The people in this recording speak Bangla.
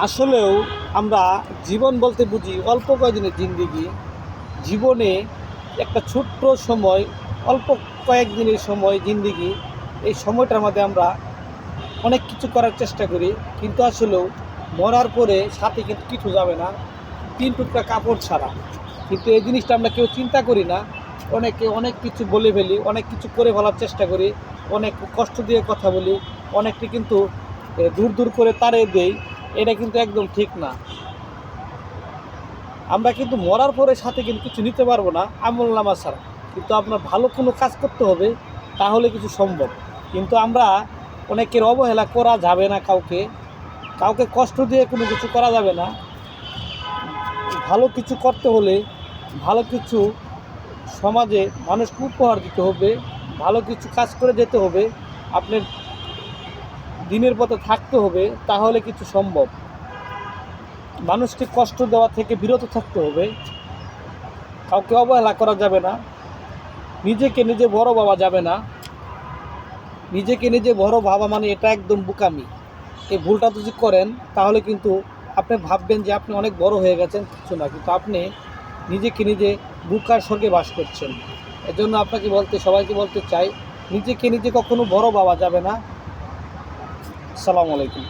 আসলেও আমরা জীবন বলতে বুঝি অল্প কয়েকদিনের জিন্দেগি। জীবনে একটা ছোট্ট সময়, অল্প কয়েকদিনের সময় জিন্দেগি। এই সময়টার মধ্যে আমরা অনেক কিছু করার চেষ্টা করি, কিন্তু আসলেও মরার পরে সাথে কিন্তু কিছু যাবে না, 3 টুকরা কাপড় ছাড়া। কিন্তু এই জিনিসটা আমরা কেউ চিন্তা করি না। অনেকে অনেক কিছু বলে ফেলি, অনেক কিছু করে ফেলার চেষ্টা করি, অনেক কষ্ট দিয়ে কথা বলি, অনেকটি কিন্তু দূর দূর করে তাড়িয়ে দেই। এটা কিন্তু একদম ঠিক না। আমরা কিন্তু মরার পরে সাথে কিন্তু কিছু নিতে পারবো না আমলনামা ছাড়া। কিন্তু আপনার ভালো কোনো কাজ করতে হবে, তাহলে কিছু সম্ভব। কিন্তু আমরা অনেকের অবহেলা করা যাবে না, কাউকে কাউকে কষ্ট দিয়ে কোনো কিছু করা যাবে না। ভালো কিছু করতে হলে, ভালো কিছু সমাজে মানুষকে উপহার দিতে হবে, ভালো কিছু কাজ করে যেতে হবে, আপনার দিনের পথে থাকতে হবে, তাহলে কিছু সম্ভব। মানুষকে কষ্ট দেওয়া থেকে বিরত থাকতে হবে, কাউকে অবহেলা করা যাবে না, নিজেকে নিজে বড় ভাবা যাবে না। নিজেকে নিজে বড় ভাবা মানে এটা একদম বোকামি। এই ভুলটা যদি করেন, তাহলে কিন্তু আপনি ভাববেন যে আপনি অনেক বড় হয়ে গেছেন, কিছু না, কিন্তু আপনি নিজেকে নিজে বুকার স্বর্গে বাস করছেন। এজন্য আপনাকে সবাইকে বলতে চাই, নিজেকে নিজে কখনো বড় ভাবা যাবে না। আসসালামু আলাইকুম।